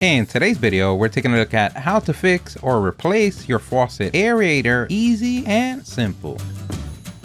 In today's video, we're taking a look at how to fix or replace your faucet aerator easy and simple.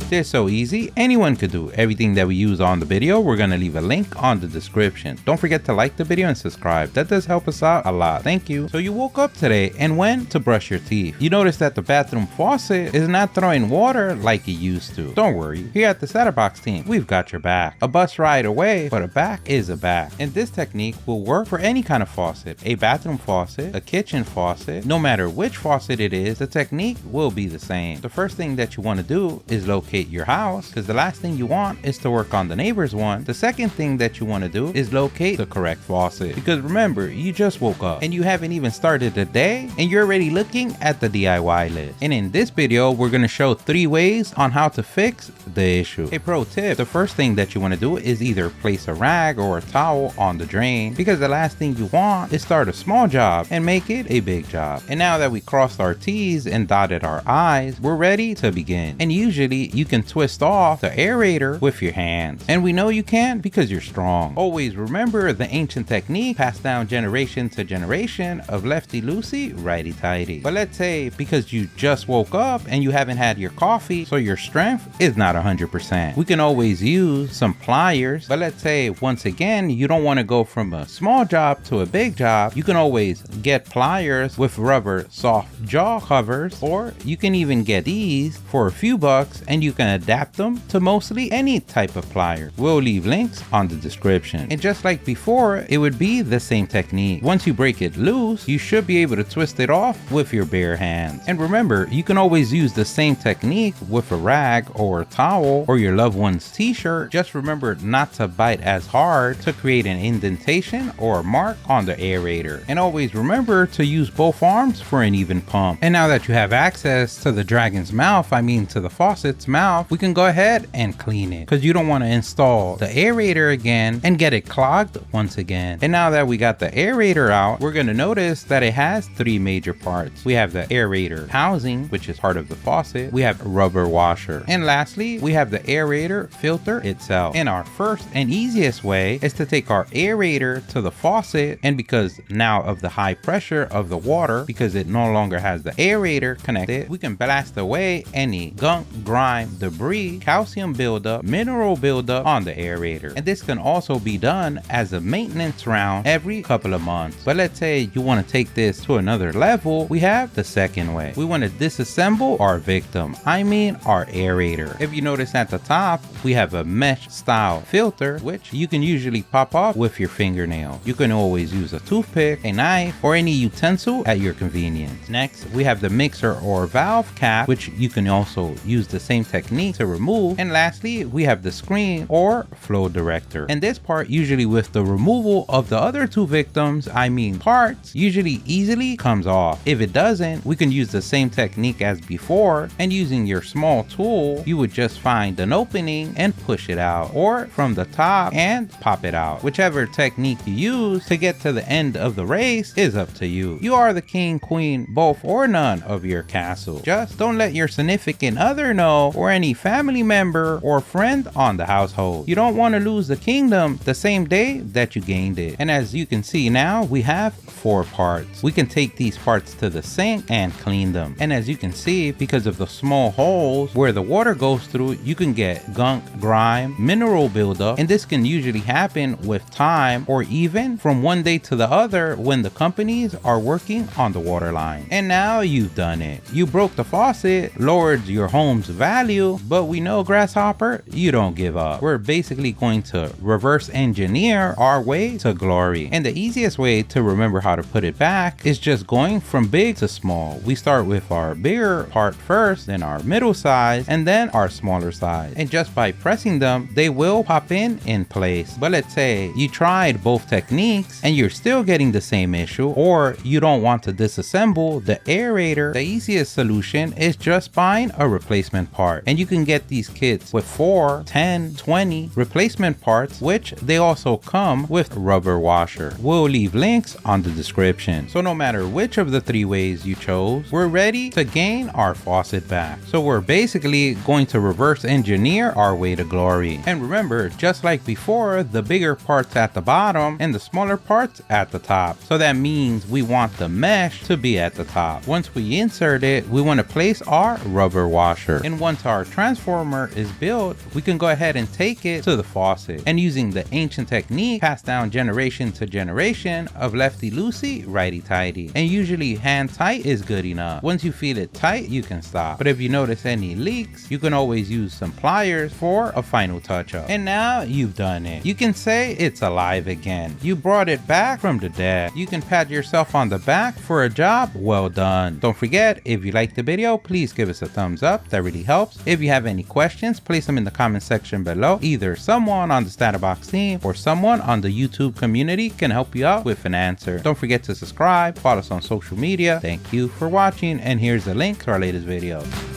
They're so easy, anyone could do everything that we use on the video. We're going to leave a link on the description. Don't forget to like the video and subscribe. That does help us out a lot. Thank you. So you woke up today and went to brush your teeth. You noticed that the bathroom faucet is not throwing water like it used to. Don't worry. Here at the StatUpBox team, we've got your back. A bus ride away, but a back is a back. And this technique will work for any kind of faucet. A bathroom faucet, a kitchen faucet, no matter which faucet it is, the technique will be the same. The first thing that you want to do is locate your house, because the last thing you want is to work on the neighbor's one. The second thing that you want to do is locate the correct faucet, because remember, you just woke up and you haven't even started the day and you're already looking at the DIY list. And in this video, we're going to show 3 ways on how to fix the issue. A pro tip: the first thing that you want to do is either place a rag or a towel on the drain, because the last thing you want is start a small job and make it a big job. And now that we crossed our T's and dotted our I's, we're ready to begin. And usually you can twist off the aerator with your hands, and we know you can because you're strong. Always remember the ancient technique passed down generation to generation of lefty loosey, righty tighty. But let's say because you just woke up and you haven't had your coffee, so your strength is not 100%. We can always use some pliers, but let's say once again you don't want to go from a small job to a big job. You can always get pliers with rubber soft jaw covers, or you can even get these for a few bucks and you can adapt them to mostly any type of pliers. We'll leave links on the description. And just like before, it would be the same technique. Once you break it loose, you should be able to twist it off with your bare hands. And remember, you can always use the same technique with a rag or a towel or your loved one's t-shirt. Just remember not to bite as hard to create an indentation or a mark on the aerator. And always remember to use both arms for an even pump. And now that you have access to the dragon's mouth, I mean to the faucet's mouth, we can go ahead and clean it, because you don't want to install the aerator again and get it clogged once again. And now that we got the aerator out, we're going to notice that it has 3 major parts. We have the aerator housing, which is part of the faucet. We have a rubber washer. And lastly, we have the aerator filter itself. And our first and easiest way is to take our aerator to the faucet, and because now of the high pressure of the water, because it no longer has the aerator connected, we can blast away any gunk, grime, debris, calcium buildup, mineral buildup on the aerator. And this can also be done as a maintenance round every couple of months. But let's say you want to take this to another level, we have the second way. We want to disassemble our victim, I mean our aerator. If you notice at the top, we have a mesh style filter, which you can usually pop off with your fingernail. You can always use a toothpick, a knife, or any utensil at your convenience. Next, we have the mixer or valve cap, which you can also use the same technique to remove. And lastly, we have the screen or flow director. And this part, usually with the removal of the other 2 victims, I mean parts, usually easily comes off. If it doesn't, we can use the same technique as before, and using your small tool, you would just find an opening and push it out, or from the top and pop it out. Whichever technique you use to get to the end of the race is up to you. You are the king, queen, both or none of your castle. Just don't let your significant other know, or any family member or friend on the household. You don't want to lose the kingdom the same day that you gained it. And as you can see now, we have 4 parts. We can take these parts to the sink and clean them. And as you can see, because of the small holes where the water goes through, you can get gunk, grime, mineral buildup, and this can usually happen with time, or even from one day to the other when the companies are working on the water line. And now you've done it. You broke the faucet, lowered your home's value, but we know, Grasshopper, you don't give up. We're basically going to reverse engineer our way to glory. And the easiest way to remember how to put it back is just going from big to small. We start with our bigger part first, then our middle size, and then our smaller size. And just by pressing them, they will pop in place. But let's say you tried both techniques and you're still getting the same issue, or you don't want to disassemble the aerator. The easiest solution is just buying a replacement part. And you can get these kits with 4, 10, 20 replacement parts, which they also come with rubber washer. We'll leave links on the description. So no matter which of the 3 ways you chose, we're ready to gain our faucet back. So we're basically going to reverse engineer our way to glory. And remember, just like before, the bigger parts at the bottom and the smaller parts at the top. So that means we want the mesh to be at the top. Once we insert it, we want to place our rubber washer. And once our transformer is built, we can go ahead and take it to the faucet. And using the ancient technique passed down generation to generation of lefty loosey, righty tighty. And usually hand tight is good enough. Once you feel it tight, you can stop. But if you notice any leaks, you can always use some pliers for a final touch up. And now you've done it. You can say it's alive again. You brought it back from the dead. You can pat yourself on the back for a job well done. Don't forget, if you liked the video, please give us a thumbs up. That really helps. If you have any questions, place them in the comment section below. Either someone on the StatUpBox team or someone on the YouTube community can help you out with an answer. Don't forget to subscribe, follow us on social media. Thank you for watching, and here's a link to our latest videos.